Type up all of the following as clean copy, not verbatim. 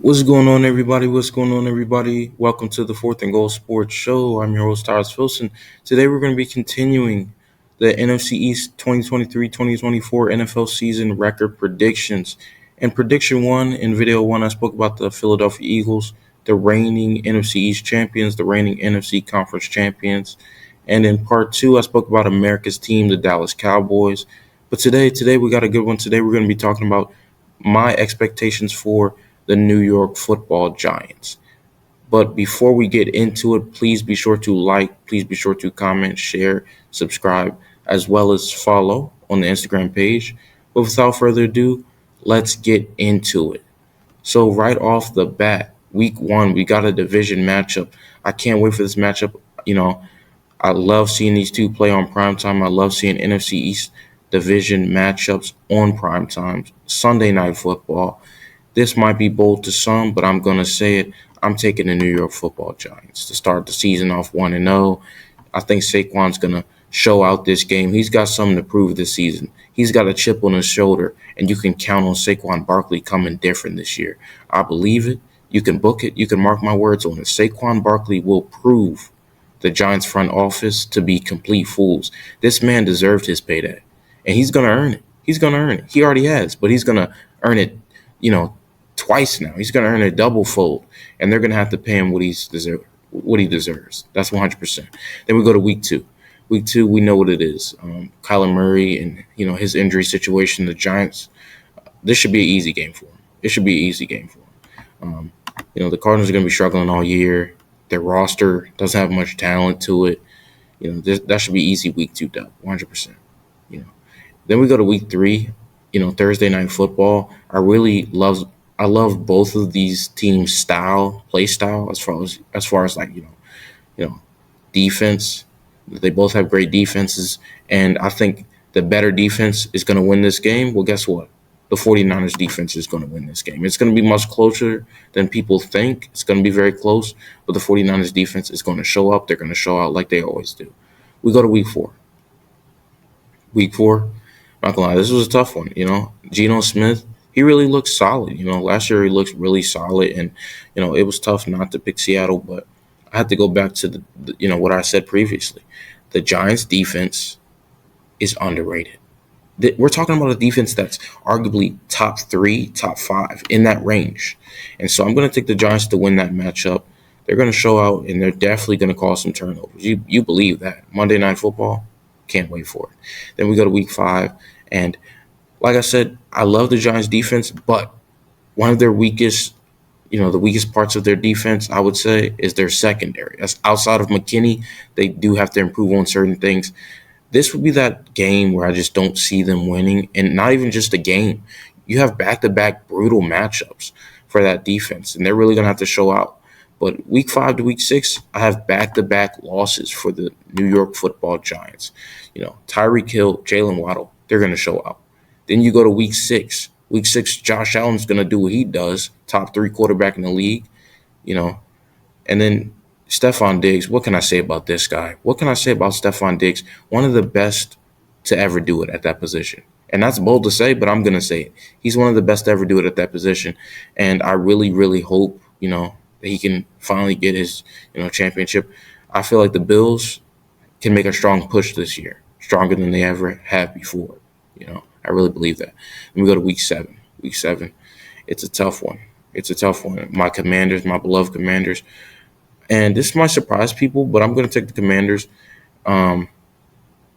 What's going on, everybody? What's going on, everybody? Welcome to the Fourth and Goal Sports Show. I'm your host, Tyler Filson. Today, we're going to be continuing the NFC East 2023-2024 NFL season record predictions. And prediction one, in video one, I spoke about the Philadelphia Eagles, the reigning NFC East champions, the reigning NFC Conference champions. And in part two, I spoke about America's team, the Dallas Cowboys. But today we got a good one. Today, we're going to be talking about my expectations for the New York Football Giants. But before we get into it, please be sure to like, please be sure to comment, share, subscribe, as well as follow on the Instagram page. But without further ado, let's get into it. So right off the bat, week one, we got a division matchup. I can't wait for this matchup. I love seeing these two play on primetime. I love seeing NFC East division matchups on primetime. Sunday Night Football. This might be bold to some, but I'm going to say it. I'm taking the New York Football Giants to start the season off 1-0. I think Saquon's going to show out this game. He's got something to prove this season. He's got a chip on his shoulder, and you can count on Saquon Barkley coming different this year. I believe it. You can book it. You can mark my words on it. Saquon Barkley will prove the Giants front office to be complete fools. This man deserved his payday, and he's going to earn it. He's going to earn it. He already has, but he's going to earn it, twice now. He's going to earn a double fold, and they're going to have to pay him what he deserves. That's 100%. Then we go to week two. Week two, we know what it is. Kyler Murray and his injury situation. The Giants. This should be an easy game for him. It should be an easy game for him. The Cardinals are going to be struggling all year. Their roster doesn't have much talent to it. That should be easy week two dub, 100%. Then we go to week three. Thursday Night Football. I love both of these teams' play style, as far as defense. They both have great defenses, and I think the better defense is going to win this game. Well, guess what? The 49ers defense is going to win this game. It's going to be much closer than people think. It's going to be very close, but the 49ers defense is going to show up. They're going to show out like they always do. We go to week four. Week four, not gonna lie, this was a tough one. Geno Smith, he really looked solid. Last year he looked really solid, and it was tough not to pick Seattle, but I had to go back to the what I said previously. The Giants' defense is underrated. We're talking about a defense that's arguably top 3, top 5 in that range, and so I'm going to take the Giants to win that matchup. They're going to show out, and they're definitely going to cause some turnovers. You believe that? Monday Night Football, can't wait for it. Then we go to week 5, and like I said, I love the Giants' defense, but one of their weakest, the weakest parts of their defense, I would say, is their secondary. That's outside of McKinney. They do have to improve on certain things. This would be that game where I just don't see them winning, and not even just a game. You have back-to-back brutal matchups for that defense, and they're really going to have to show out. But week 5 to week 6, I have back-to-back losses for the New York Football Giants. Tyreek Hill, Jalen Waddle, they're going to show out. Then you go to week 6. Week 6, Josh Allen's going to do what he does, top 3 quarterback in the league, And then Stephon Diggs, what can I say about this guy? What can I say about Stephon Diggs? One of the best to ever do it at that position. And that's bold to say, but I'm going to say it. He's one of the best to ever do it at that position. And I really, really hope, that he can finally get his, championship. I feel like the Bills can make a strong push this year, stronger than they ever have before. I really believe that. And we go to week 7. Week 7, it's a tough one. My Commanders, my beloved Commanders. And this might surprise people, but I'm going to take the Commanders. And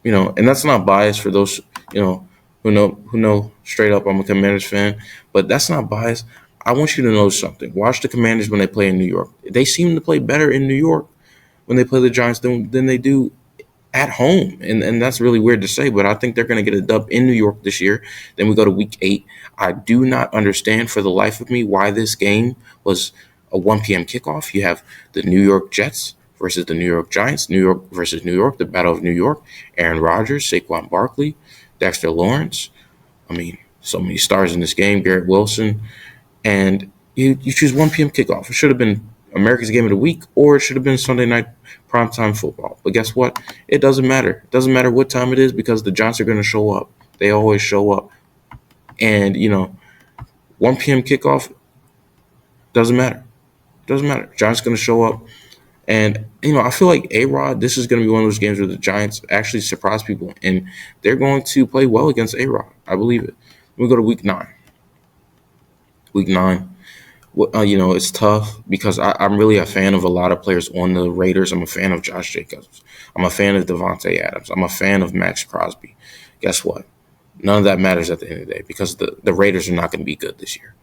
that's not biased for those, who know straight up I'm a Commanders fan, but that's not biased. I want you to know something. Watch the Commanders when they play in New York. They seem to play better in New York when they play the Giants than they do at home. And that's really weird to say, but I think they're going to get a dub in New York this year. Then we go to week 8. I do not understand for the life of me why this game was a 1 p.m. kickoff. You have the New York Jets versus the New York Giants, New York versus New York, the Battle of New York, Aaron Rodgers, Saquon Barkley, Dexter Lawrence. So many stars in this game, Garrett Wilson. And you choose 1 p.m. kickoff. It should have been America's Game of the Week, or it should have been Sunday night primetime football. But guess what? It doesn't matter. It doesn't matter what time it is because the Giants are going to show up. They always show up. And, 1 p.m. kickoff, Doesn't matter. Doesn't matter. Giants going to show up. And, I feel like A-Rod, this is going to be one of those games where the Giants actually surprise people. And they're going to play well against A-Rod. I believe it. We go to week 9. Week 9. It's tough because I'm really a fan of a lot of players on the Raiders. I'm a fan of Josh Jacobs. I'm a fan of Devontae Adams. I'm a fan of Max Crosby. Guess what? None of that matters at the end of the day because the Raiders are not going to be good this year.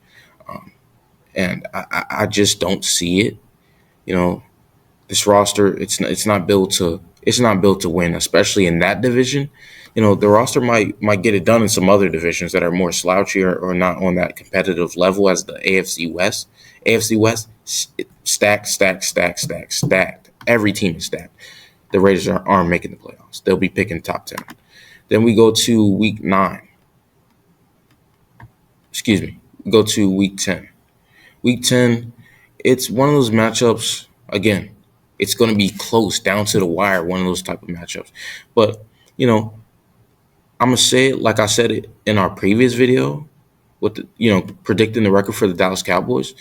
And I just don't see it. This roster, it's not built to win, especially in that division. The roster might get it done in some other divisions that are more slouchy or not on that competitive level as the AFC West. AFC West, stacked, stacked, stacked, stacked, stacked. Every team is stacked. The Raiders aren't making the playoffs. They'll be picking top 10. Then we go to week 9. Excuse me. We go to week 10. Week 10, it's one of those matchups, again, it's going to be close, down to the wire, one of those type of matchups. But, I'm going to say it like I said it in our previous video with, predicting the record for the Dallas Cowboys.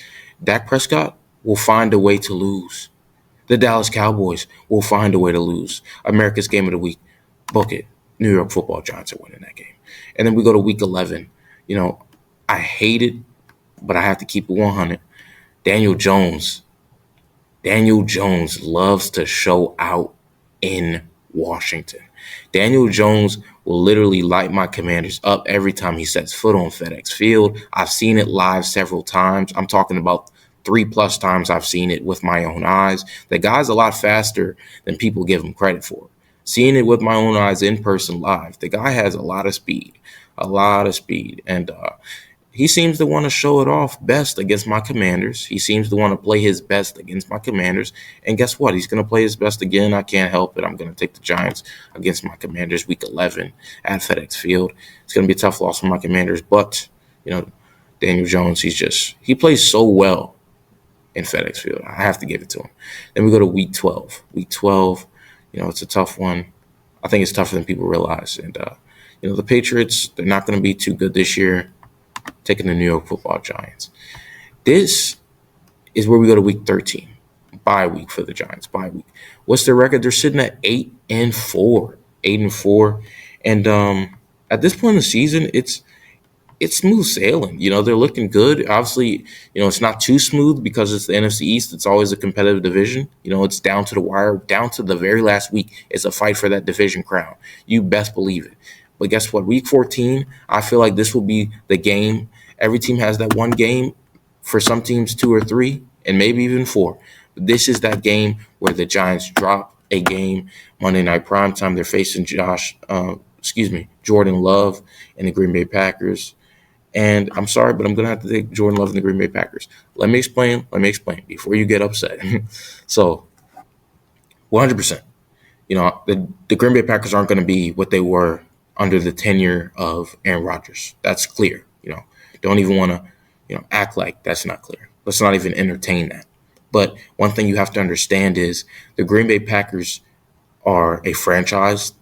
Dak Prescott will find a way to lose. The Dallas Cowboys will find a way to lose. America's Game of the Week. Book it. New York Football Giants are winning that game. And then we go to week 11. I hate it, but I have to keep it 100. Daniel Jones loves to show out in Washington. Daniel Jones will literally light my Commanders up every time he sets foot on FedEx Field. I've seen it live several times. I'm talking about 3+ times I've seen it with my own eyes. The guy's a lot faster than people give him credit for. Seeing it with my own eyes in person live, the guy has a lot of speed. And he seems to want to show it off best against my Commanders. He seems to want to play his best against my Commanders. And guess what? He's going to play his best again. I can't help it. I'm going to take the Giants against my Commanders week 11 at FedEx Field. It's going to be a tough loss for my Commanders. But, Daniel Jones, he plays so well in FedEx Field. I have to give it to him. Then we go to week 12. Week 12, it's a tough one. I think it's tougher than people realize. And, the Patriots, they're not going to be too good this year. Taking the New York Football Giants. This is where we go to week 13. Bye week for the Giants. Bye week. What's their record? They're sitting at 8-4. 8-4. And at this point in the season, it's smooth sailing. They're looking good. Obviously, it's not too smooth because it's the NFC East. It's always a competitive division. It's down to the wire, down to the very last week. It's a fight for that division crown. You best believe it. But guess what? Week 14, I feel like this will be the game. Every team has that one game. For some teams, 2 or 3, and maybe even 4. But this is that game where the Giants drop a game. Monday Night Primetime, they're facing Jordan Love and the Green Bay Packers. And I'm sorry, but I'm going to have to take Jordan Love and the Green Bay Packers. Let me explain before you get upset. So, 100%. The Green Bay Packers aren't going to be what they were under the tenure of Aaron Rodgers. That's clear. Don't even want to, act like that's not clear. Let's not even entertain that. But one thing you have to understand is the Green Bay Packers are a franchise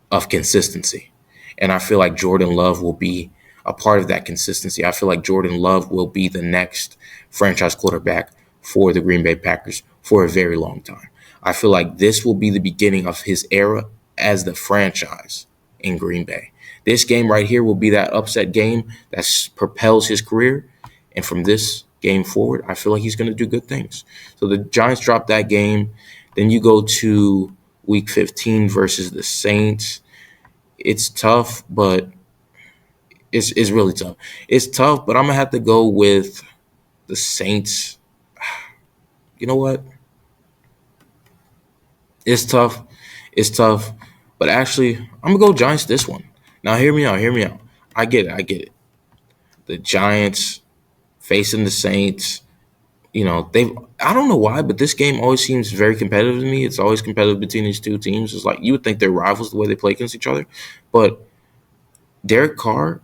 of consistency. And I feel like Jordan Love will be a part of that consistency. I feel like Jordan Love will be the next franchise quarterback for the Green Bay Packers for a very long time. I feel like this will be the beginning of his era as the franchise in Green Bay. This game right here will be that upset game that propels his career. And from this game forward, I feel like he's going to do good things. So the Giants drop that game. Then you go to week 15 versus the Saints. It's tough, but it's really tough. It's tough, but I'm going to have to go with the Saints. You know what? It's tough. But actually, I'm going to go Giants this one. Now, hear me out. I get it. The Giants facing the Saints, I don't know why, but this game always seems very competitive to me. It's always competitive between these two teams. It's like you would think they're rivals the way they play against each other. But Derek Carr,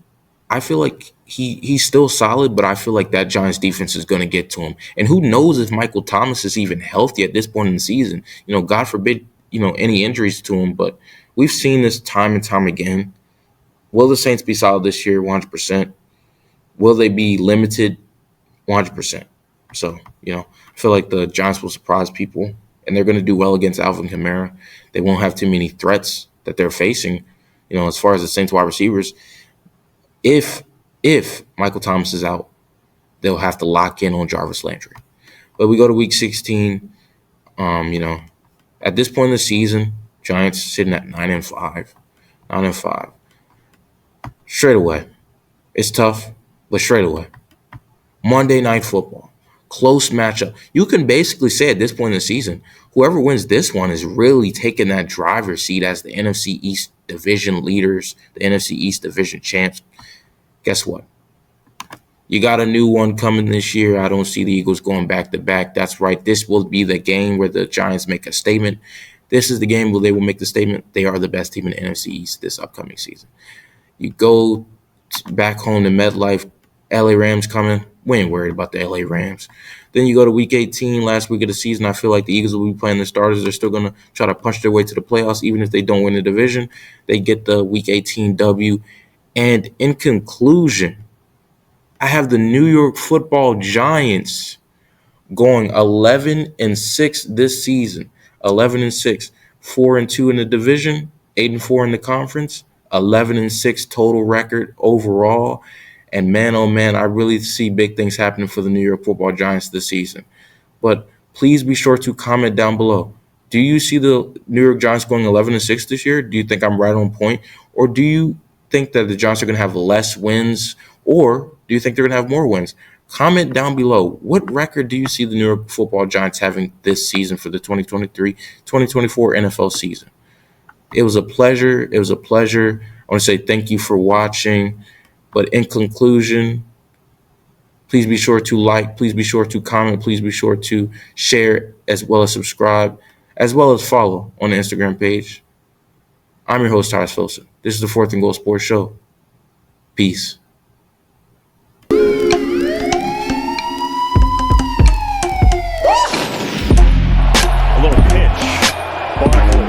I feel like he's still solid, but I feel like that Giants defense is going to get to him. And who knows if Michael Thomas is even healthy at this point in the season. God forbid, any injuries to him. But we've seen this time and time again. Will the Saints be solid this year? 100%. Will they be limited? 100%. So, I feel like the Giants will surprise people, and they're going to do well against Alvin Kamara. They won't have too many threats that they're facing, as far as the Saints wide receivers. If Michael Thomas is out, they'll have to lock in on Jarvis Landry. But we go to Week 16. At this point in the season, Giants sitting at 9-5, 9-5. Straight away, it's tough, but straight away. Monday Night Football, close matchup. You can basically say at this point in the season, whoever wins this one is really taking that driver's seat as the NFC East Division leaders, the NFC East Division champs. Guess what? You got a new one coming this year. I don't see the Eagles going back-to-back. That's right. This will be the game where the Giants make a statement. This is the game where they will make the statement. They are the best team in the NFC East this upcoming season. You go back home to MetLife, LA Rams coming. We ain't worried about the LA Rams. Then you go to Week 18, last week of the season. I feel like the Eagles will be playing the starters. They're still going to try to punch their way to the playoffs, even if they don't win the division. They get the Week 18 W. And in conclusion, I have the New York Football Giants going 11-6 this season. 11-6, 4-2 in the division, 8-4 in the conference, 11-6 total record overall. And man, oh man, I really see big things happening for the New York Football Giants this season. But please be sure to comment down below. Do you see the New York Giants going 11-6 this year? Do you think I'm right on point? Or do you think that the Giants are going to have less wins? Or do you think they're going to have more wins? Comment down below. What record do you see the New York Football Giants having this season for the 2023-2024 NFL season? It was a pleasure. I want to say thank you for watching. But in conclusion, please be sure to like, please be sure to comment, please be sure to share, as well as subscribe, as well as follow on the Instagram page. I'm your host, Tyus Filson. This is the Fourth and Goal Sports Show. Peace. A little pitch. Barkley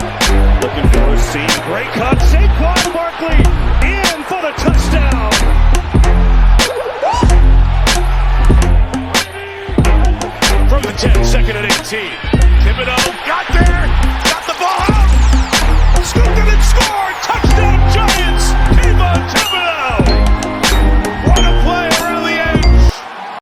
looking for a seam. Great cut. Saquon Barkley in for the touchdown. From the 10, second and 18. Thibodeau got there. Got the ball out. Scooped it and scored. Touchdown Giants. Kayvon Thibodeau.